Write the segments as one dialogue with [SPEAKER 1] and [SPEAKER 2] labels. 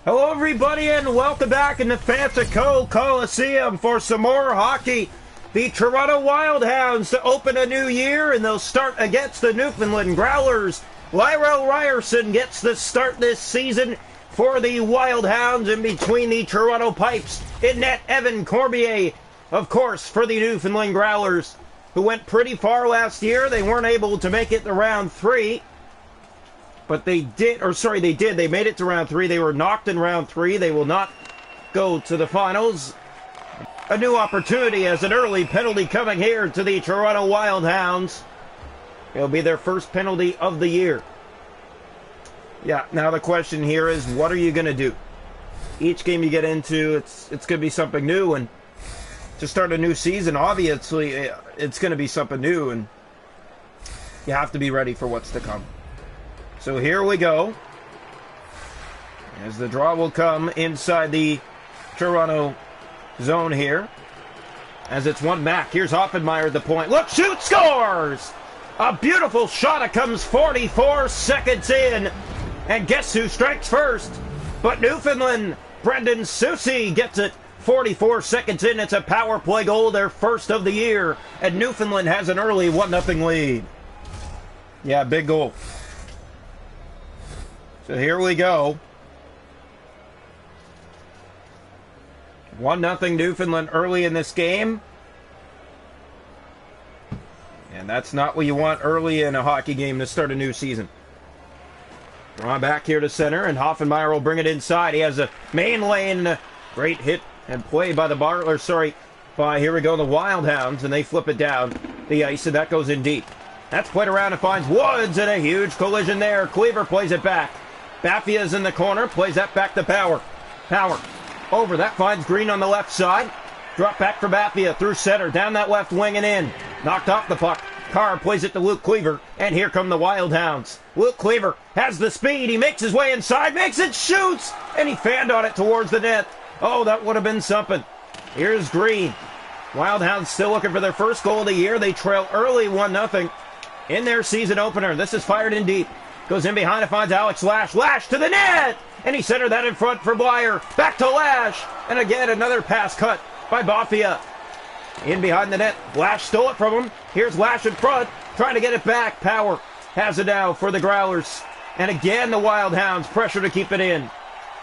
[SPEAKER 1] Hello everybody and welcome back in the Fantico Coliseum for some more hockey. The Toronto Wildhounds to open a new year and they'll start against the Newfoundland Growlers. Lyrell Ryerson gets the start this season for the Wildhounds in between the Toronto Pipes. In net, Evan Cormier, of course, for the Newfoundland Growlers, who went pretty far last year. They weren't able to make it to round 3. But they did, they made it to round 3. They were knocked in round 3. They will not go to the finals. A new opportunity as an early penalty coming here to the Toronto Wildhounds. It'll be their first penalty of the year. Yeah, now the question here is, what are you going to do? Each game you get into, it's going to be something new. And to start a new season, obviously, it's going to be something new. And you have to be ready for what's to come. So here we go, as the draw will come inside the Toronto zone here, as it's one back. Here's Hoffenmeyer at the point. Look, shoot, scores! A beautiful shot. It comes 44 seconds in, and guess who strikes first? But Newfoundland, Brendan Susie gets it 44 seconds in. It's a power play goal, their first of the year, and Newfoundland has an early 1-0 lead. Yeah, big goal. So here we go. 1-0 Newfoundland early in this game. And that's not what you want early in a hockey game to start a new season. Drawn back here to center, and Hoffenmeyer will bring it inside. He has a main lane. Great hit and play by the here we go, the Wildhounds, and they flip it down the ice, and that goes in deep. That's played around and finds Woods, and a huge collision there. Cleaver plays it back. Baffia's in the corner, plays that back to Power. Power over, that finds Green on the left side. Drop back for Baffia through center, down that left wing and in. Knocked off the puck. Carr plays it to Luke Cleaver, and here come the Wildhounds. Luke Cleaver has the speed, he makes his way inside, makes it, shoots, and he fanned on it towards the net. Oh, that would have been something. Here's Green. Wildhounds still looking for their first goal of the year. They trail early 1-0 in their season opener. This is fired in deep. Goes in behind and finds Alex Lash. Lash to the net! And he centered that in front for Blyer. Back to Lash. And again, another pass cut by Baffia. In behind the net. Lash stole it from him. Here's Lash in front, trying to get it back. Power has it now for the Growlers. And again, the Wildhounds pressure to keep it in.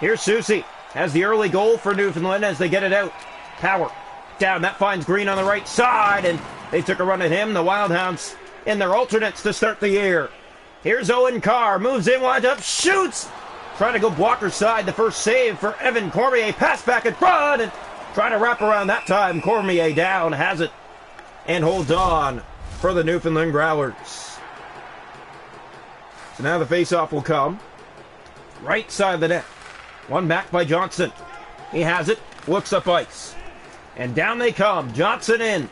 [SPEAKER 1] Here's Susie. Has the early goal for Newfoundland as they get it out. Power down. That finds Green on the right side. And they took a run at him. The Wildhounds in their alternates to start the year. Here's Owen Carr, moves in, winds up, shoots! Trying to go blocker side, the first save for Evan Cormier, pass back in front, and trying to wrap around that time. Cormier down, has it, and holds on for the Newfoundland Growlers. So now the face-off will come. Right side of the net. One back by Johnson. He has it, looks up ice. And down they come, Johnson in.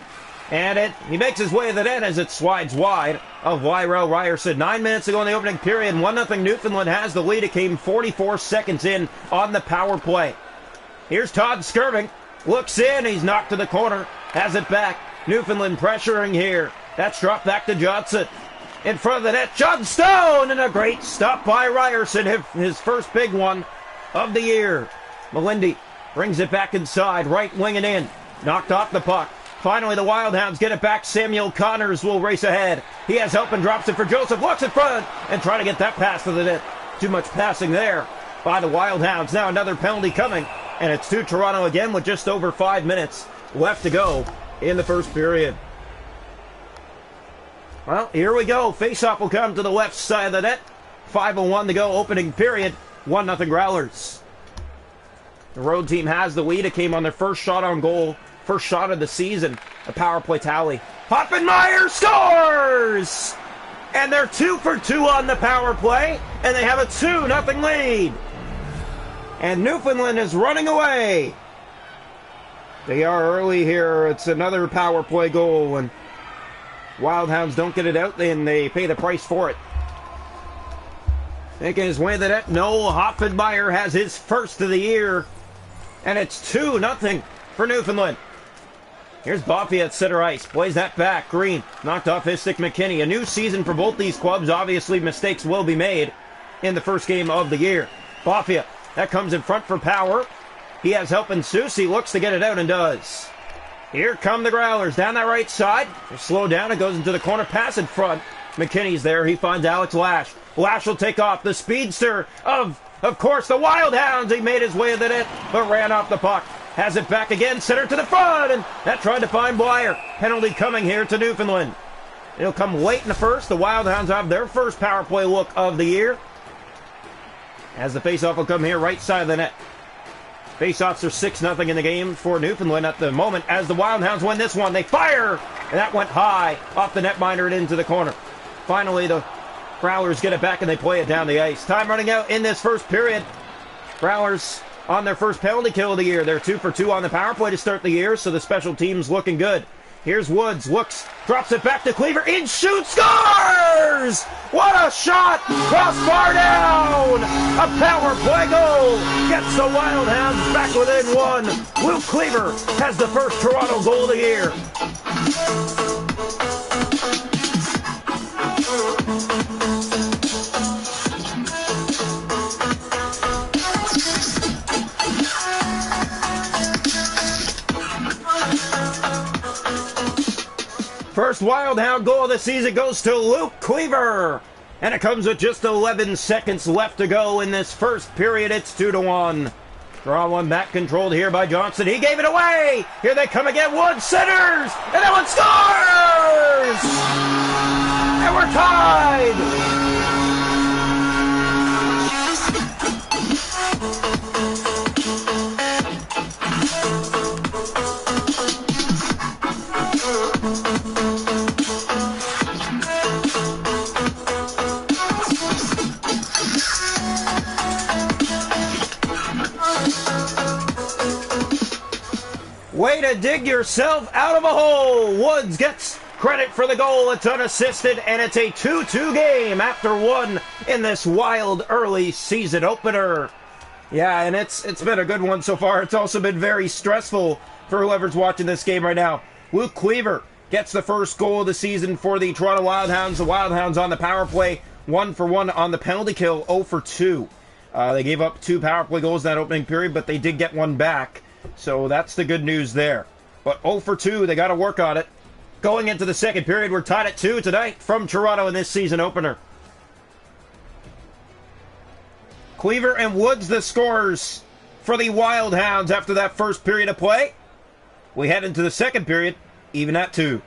[SPEAKER 1] And he makes his way to the net as it slides wide of Lyrell Ryerson. 9 minutes ago in the opening period, 1-0 Newfoundland has the lead. It came 44 seconds in on the power play. Here's Todd Skirving. Looks in, he's knocked to the corner. Has it back. Newfoundland pressuring here. That's dropped back to Johnson. In front of the net, John Stone! And a great stop by Ryerson, his first big one of the year. Melindy brings it back inside, right wing and in. Knocked off the puck. Finally, the Wildhounds get it back. Samuel Connors will race ahead. He has help and drops it for Joseph. Looks in front and trying to get that pass to the net. Too much passing there by the Wildhounds. Now another penalty coming, and it's to Toronto again with just over 5 minutes left to go in the first period. Well, here we go. Face-off will come to the left side of the net. 5:01 to go, opening period. 1-0 Growlers. The road team has the lead. It came on their first shot on goal. First shot of the season, a power play tally. Hoffenmeyer scores! And they're 2 for 2 on the power play, and they have a 2-0 lead. And Newfoundland is running away. They are early here. It's another power play goal, and Wildhounds don't get it out, then they pay the price for it. Making his way to the net. No, Hoffenmeyer has his first of the year, and it's 2-0 for Newfoundland. Here's Baffia at center ice. Plays that back. Green knocked off his stick. McKinney. A new season for both these clubs. Obviously, mistakes will be made in the first game of the year. Baffia That comes in front for Power. He has help in Susie. Looks to get it out and does. Here come the Growlers down that right side. They slow down. It goes into the corner. Pass in front. McKinney's there. He finds Alex Lash. Lash will take off. The speedster of course, the Wild Hounds. He made his way to the net, but ran off the puck. Has it back again. Center to the front. And that tried to find Blyer. Penalty coming here to Newfoundland. It'll come late in the first. The Wild Hounds have their first power play look of the year. As the faceoff will come here, right side of the net. Faceoffs are 6-0 in the game for Newfoundland at the moment. As the Wild Hounds win this one, they fire! And that went high off the netminder and into the corner. Finally, the Growlers get it back and they play it down the ice. Time running out in this first period. Growlers on their first penalty kill of the year. They're 2 for 2 on the power play to start the year, so the special team's looking good. Here's Woods, looks, drops it back to Cleaver, in, shoots, scores! What a shot! Crossbar down! A power play goal! Gets the Wild Hounds back within one. Luke Cleaver has the first Toronto goal of the year. First Wild Hound goal of the season goes to Luke Cleaver. And it comes with just 11 seconds left to go in this first period. It's 2-1. Draw one back controlled here by Johnson. He gave it away. Here they come again. Woods centers. And that one scores! And we're tied. Way to dig yourself out of a hole. Woods gets credit for the goal. It's unassisted, and it's a 2-2 game after one in this wild early season opener. Yeah, and it's been a good one so far. It's also been very stressful for whoever's watching this game right now. Luke Cleaver gets the first goal of the season for the Toronto Wild Hounds. The Wild Hounds on the power play, 1 for 1 on the penalty kill, 0 for 2. They gave up 2 power play goals in that opening period, but they did get one back. So that's the good news there. But 0 for 2, they got to work on it. Going into the second period, we're tied at 2 tonight from Toronto in this season opener. Cleaver and Woods the scorers for the Wild Hounds after that first period of play. We head into the second period, even at 2.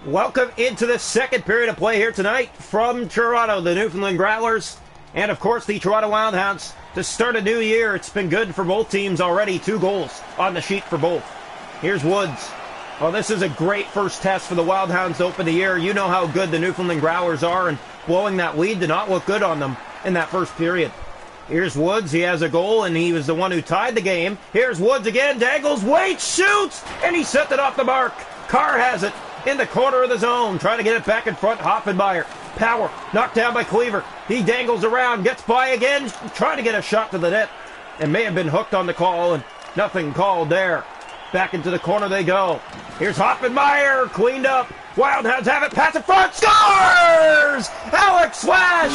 [SPEAKER 1] Welcome into the second period of play here tonight from Toronto, the Newfoundland Growlers, and of course the Toronto Wild Hounds. To start a new year, it's been good for both teams already. 2 goals on the sheet for both. Here's Woods. Well, this is a great first test for the Wild Hounds to open the year. You know how good the Newfoundland Growlers are, and blowing that lead did not look good on them in that first period. Here's Woods. He has a goal, and he was the one who tied the game. Here's Woods again. Dangles, waits, shoots, and he set it off the mark. Carr has it in the corner of the zone, trying to get it back in front. Hoffenmeyer. Power knocked down by Cleaver. He dangles around, gets by again, trying to get a shot to the net, and may have been hooked on the call, and nothing called there. Back into the corner they go. Here's Hoffenmeyer, cleaned up. Wild Hounds have it, pass in front, scores! Alex Lash!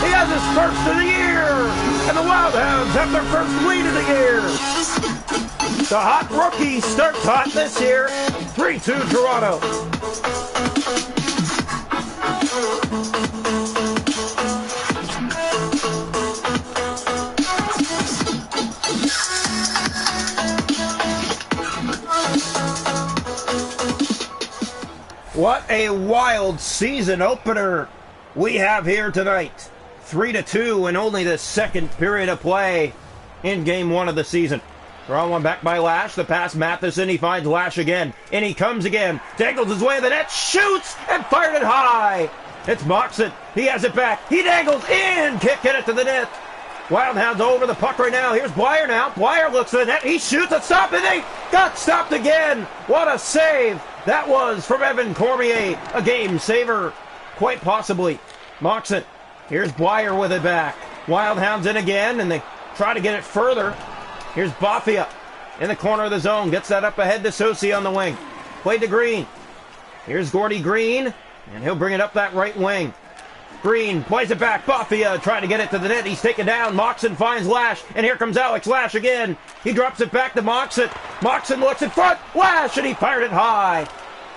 [SPEAKER 1] He has his first of the year! And the Wild Hounds have their first lead of the year! The hot rookie starts hot this year. 3-2 Toronto. What a wild season opener we have here tonight. 3-2 in only the second period of play in game 1 of the season. Draw one back by Lash. The pass Matheson. He finds Lash again. And he comes again. Dangles his way to the net. Shoots and fired it high. It's Moxon. He has it back. He dangles in. Kicking it to the net. Wild Hounds over the puck right now. Here's Blyer now. Blyer looks to the net. He shoots and stopped. And they got stopped again. What a save that was from Evan Cormier. A game saver. Quite possibly. Moxon. Here's Blyer with it back. Wild Hounds in again. And they try to get it further. Here's Bafia in the corner of the zone. Gets that up ahead to Sosi on the wing. Played to Green. Here's Gordy Green. And he'll bring it up that right wing. Green plays it back. Bafia trying to get it to the net. He's taken down. Moxon finds Lash. And here comes Alex Lash again. He drops it back to Moxon. Moxon looks in front. Lash, and he fired it high.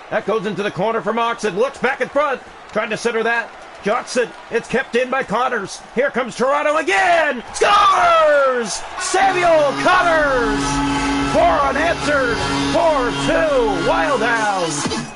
[SPEAKER 1] That goes into the corner for Moxon. Looks back in front. Trying to center that. Johnson. It's kept in by Connors. Here comes Toronto again. Scores! Samuel Connors! 4 unanswered. 4-2. Wild Hounds.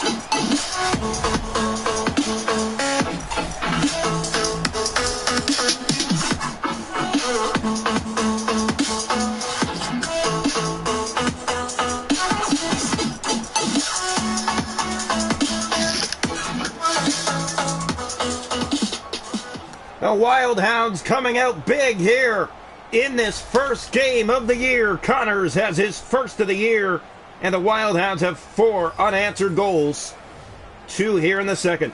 [SPEAKER 1] The Wild Hounds coming out big here in this first game of the year. Connors has his first of the year, and the Wild Hounds have 4 unanswered goals. 2 here in the second.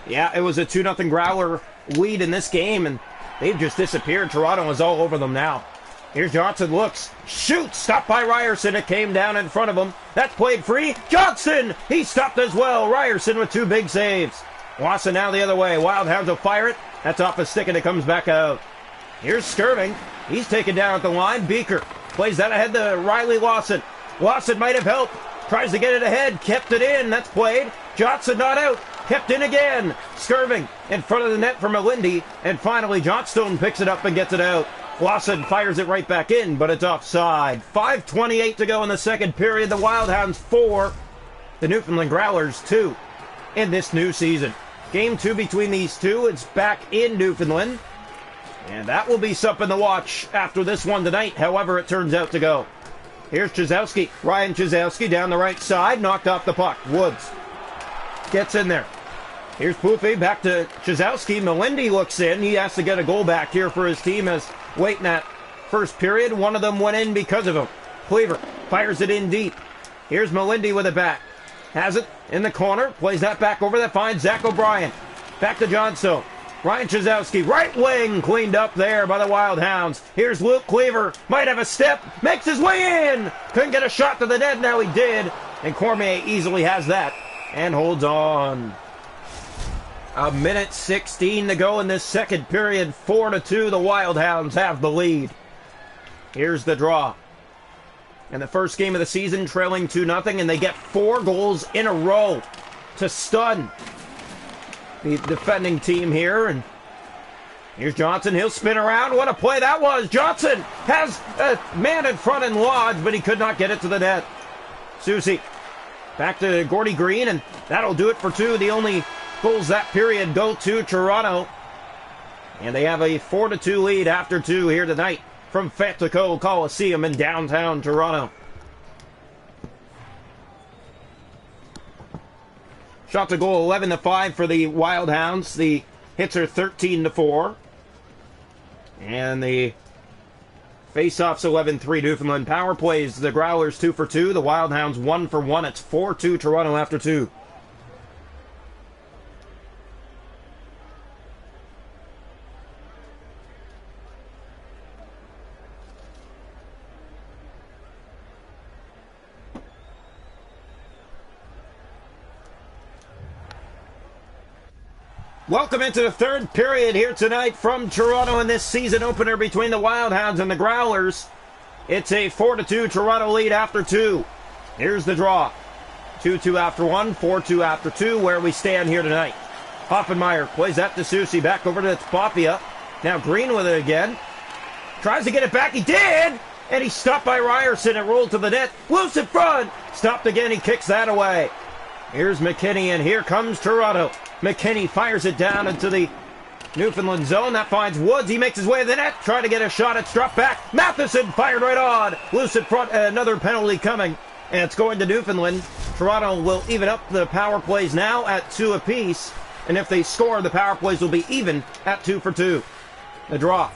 [SPEAKER 1] Yeah, it was a 2-0 Growler lead in this game, and they've just disappeared. Toronto is all over them now. Here's Johnson, looks, shoots, stopped by Ryerson. It came down in front of him. That's played free. Johnson, he stopped as well. Ryerson with 2 big saves. Wasson now the other way. Wild Hounds will fire it. That's off a stick and it comes back out. Here's Skirving. He's taken down at the line. Beaker plays that ahead to Riley Lawson. Lawson might have helped. Tries to get it ahead. Kept it in. That's played. Johnson not out. Kept in again. Skirving in front of the net for Melindy. And finally Johnstone picks it up and gets it out. Lawson fires it right back in, but it's offside. 5:28 to go in the second period. The Wild Hounds 4. The Newfoundland Growlers 2 in this new season. Game 2 between these two. It's back in Newfoundland. And that will be something to watch after this one tonight, however it turns out to go. Here's Chizowski. Ryan Chizowski down the right side. Knocked off the puck. Woods gets in there. Here's Poofy. Back to Chizowski. Melindy looks in. He has to get a goal back here for his team as late in that first period, one of them went in because of him. Cleaver fires it in deep. Here's Melindy with it back. Has it in the corner. Plays that back over. That finds Zach O'Brien. Back to Johnstone. Ryan Chizowski. Right wing cleaned up there by the Wild Hounds. Here's Luke Cleaver. Might have a step. Makes his way in. Couldn't get a shot to the net. Now he did. And Cormier easily has that. And holds on. 1:16 to go in this second period. 4-2. The Wild Hounds have the lead. Here's the draw. In the first game of the season, trailing 2-0, and they get 4 goals in a row to stun the defending team here. And here's Johnson. He'll spin around. What a play that was. Johnson has a man in front and lodge, but he could not get it to the net. Susie back to Gordy Green, and that'll do it for 2. The only goals that period go to Toronto. And they have a 4-2 lead after 2 here tonight from Fetico Coliseum in downtown Toronto. Shot to goal 11-5 for the Wild Hounds. The hits are 13-4. And the face-offs 11-3 Newfoundland. Power plays, the Growlers 2 for 2. The Wild Hounds 1 for 1. It's 4-2 Toronto after 2. Welcome into the third period here tonight from Toronto in this season opener between the Wild Hounds and the Growlers. It's a 4-2 Toronto lead after 2. Here's the draw. 2-2 after 1, 4-2 after 2, where we stand here tonight. Hoffenmeyer plays that to Susie. Back over to Papia. Now Green with it again. Tries to get it back. He did! And he's stopped by Ryerson. It rolled to the net. Loose in front. Stopped again. He kicks that away. Here's McKinney, and here comes Toronto. McKinney fires it down into the Newfoundland zone. That finds Woods. He makes his way to the net. Trying to get a shot. It's dropped back. Matheson fired right on. Loose in front. Another penalty coming. And it's going to Newfoundland. Toronto will even up the power plays now at 2 apiece. And if they score, the power plays will be even at 2 for 2. The draw.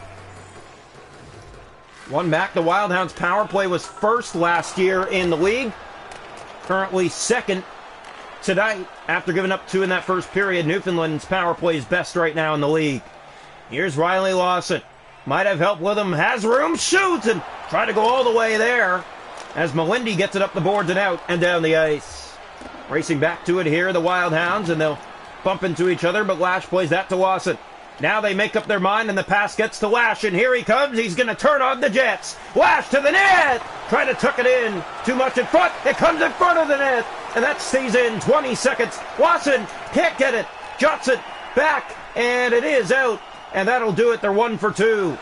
[SPEAKER 1] One back. The Wild Hounds power play was first last year in the league. Currently second tonight, after giving up 2 in that first period. Newfoundland's power play is best right now in the league. Here's Riley Lawson. Might have help with him. Has room. Shoots and try to go all the way there as Melindy gets it up the boards and out and down the ice. Racing back to it here, the Wild Hounds, and they'll bump into each other, but Lash plays that to Lawson. Now they make up their mind, and the pass gets to Lash, and here he comes. He's going to turn on the Jets. Lash to the net! Trying to tuck it in. Too much in front. It comes in front of the net, and that stays in 20 seconds. Lawson can't get it. Johnson back, and it is out, and that'll do it. They're 1 for 2.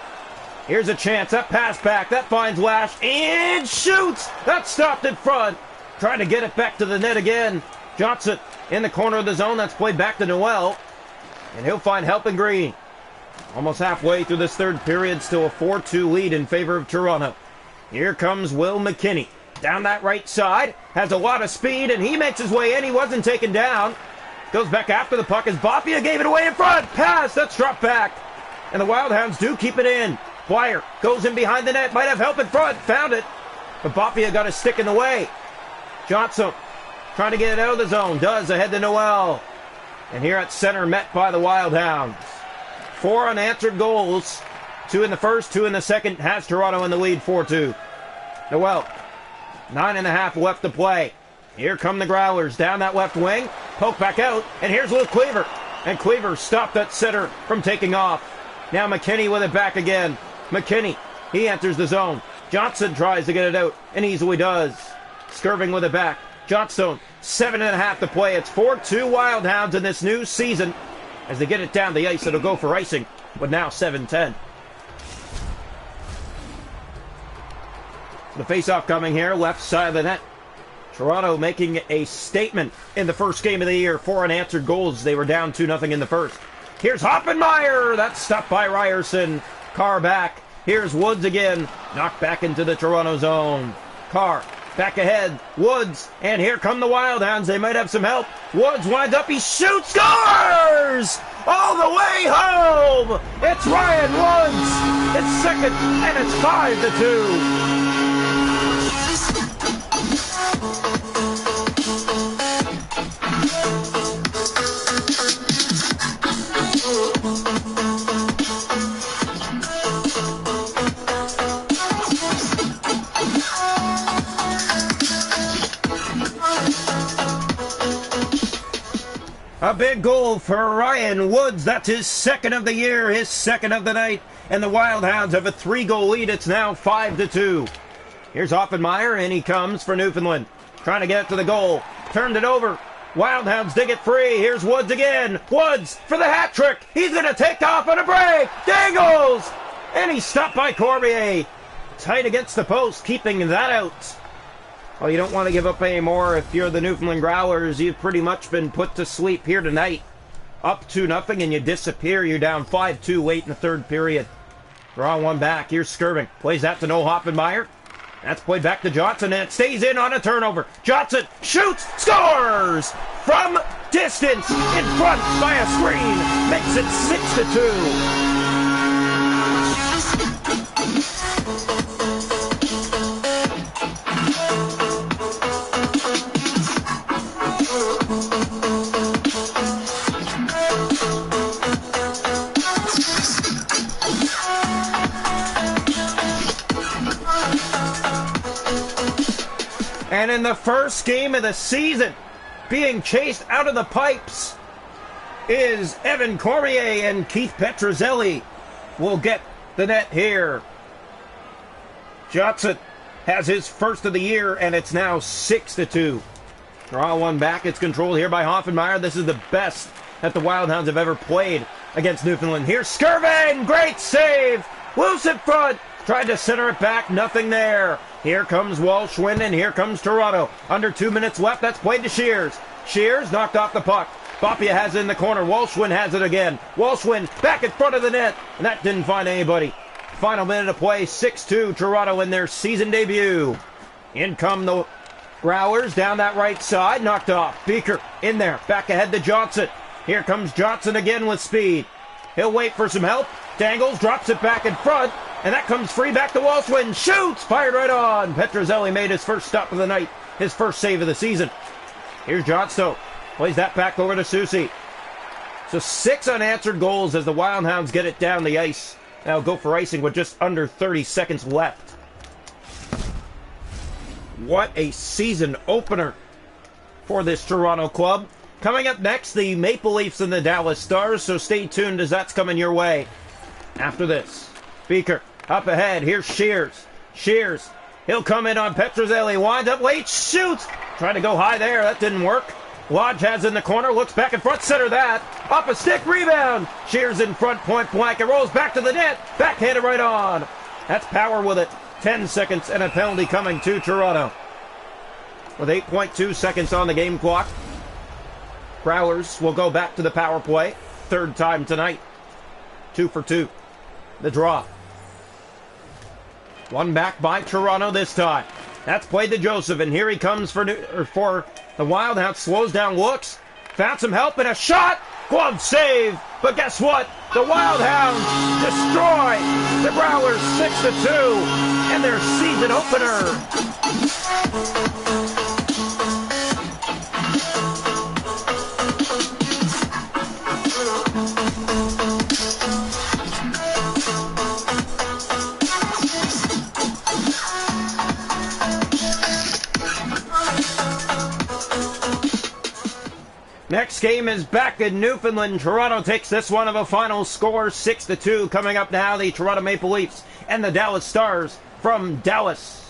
[SPEAKER 1] Here's a chance. That pass back. That finds Lash, and shoots! That's stopped in front. Trying to get it back to the net again. Johnson in the corner of the zone. That's played back to Noel. And he'll find help in green. Almost halfway through this third period. Still a 4-2 lead in favor of Toronto. Here comes Will McKinney. Down that right side. Has a lot of speed, and he makes his way in. He wasn't taken down. Goes back after the puck as Bopia gave it away in front. Pass. That's dropped back. And the Wildhounds do keep it in. Dwyer goes in behind the net. Might have help in front. Found it. But Bopia got a stick in the way. Johnson trying to get it out of the zone. Does ahead to Noel. And here at center, met by the Wildhounds. 4 unanswered goals. 2 in the first, 2 in the second. Has Toronto in the lead 4-2. Noel, 9.5 left to play. Here come the Growlers down that left wing. Poke back out. And here's Luke Cleaver. And Cleaver stopped that center from taking off. Now McKinney with it back again. McKinney, he enters the zone. Johnson tries to get it out, and easily does. Skirving with it back. Johnstone, 7.5 to play. It's 4-2 Wildhounds in this new season. As they get it down the ice, it'll go for icing, but now 7-10. The face-off coming here, left side of the net. Toronto making a statement in the first game of the year. 4 unanswered goals. They were down 2-0 in the first. Here's Hoffenmeyer. That's stopped by Ryerson. Carr back. Here's Woods again. Knocked back into the Toronto zone. Carr back ahead. Woods. And here come the Wildhounds. They might have some help. Woods winds up. He shoots. Scores! All the way home. It's Ryan Woods. It's second. And it's 5-2. A big goal for Ryan Woods. That's his second of the year, his second of the night. And the Wildhounds have a 3-goal lead. It's now 5-2. Here's Hoffenmeyer, and he comes for Newfoundland. Trying to get it to the goal. Turned it over. Wildhounds dig it free. Here's Woods again. Woods for the hat trick. He's going to take off on a break. Dangles! And he's stopped by Cormier. Tight against the post, keeping that out. Well, you don't want to give up any more. If you're the Newfoundland Growlers, you've pretty much been put to sleep here tonight. Up 2-0, and you disappear. You're down 5-2 late in the third period. Draw one back. Here's Skirving. Plays that to Noel Hoffenmeyer. That's played back to Johnson, and it stays in on a turnover. Johnson shoots, scores! From distance, in front by a screen. Makes it 6-2. And in the first game of the season, being chased out of the pipes is Evan Cormier, and Keith Petrozelli will get the net here. Johnson has his first of the year, and it's now 6-2. Draw one back. It's controlled here by Hoffenmeyer. This is the best that the Wildhounds have ever played against Newfoundland. Here's Skirving. Great save. Loose in front. Tried to center it back. Nothing there. Here comes Walshwin, and here comes Toronto. Under 2 minutes left. That's played to Shears. Shears knocked off the puck. Bopia has it in the corner. Walshwin has it again. Walshwin back in front of the net. And that didn't find anybody. Final minute of play. 6-2. Toronto in their season debut. In come the Growlers down that right side. Knocked off. Beaker in there. Back ahead to Johnson. Here comes Johnson again with speed. He'll wait for some help. Dangles. Drops it back in front. And that comes free back to Walshwin. Shoots! Fired right on. Petrozelli made his first stop of the night. His first save of the season. Here's Johnstone. Plays that back over to Susie. So 6 unanswered goals as the Wildhounds get it down the ice. Now go for icing with just under 30 seconds left. What a season opener for this Toronto club. Coming up next, the Maple Leafs and the Dallas Stars, so stay tuned as that's coming your way. After this, Beaker up ahead. Here's Shears. Shears, he'll come in on Petrozelli. Winds up late, shoots. Trying to go high there. That didn't work. Lodge has in the corner, looks back in front, center that. Up a stick, rebound. Shears in front, point blank. It rolls back to the net. Backhanded right on. That's Power with it. 10 seconds and a penalty coming to Toronto. With 8.2 seconds on the game clock, Growlers will go back to the power play. Third time tonight. 2 for 2. The draw. One back by Toronto this time. That's played to Joseph, and here he comes for the Wild. Hounds slows down, looks, found some help, and a shot. Glove save. But guess what? The Wild Hounds destroy the Growlers 6-2 in their season opener. Next game is back in Newfoundland. Toronto takes this one of a final score, 6-2. Coming up now, the Toronto Maple Leafs and the Dallas Stars from Dallas.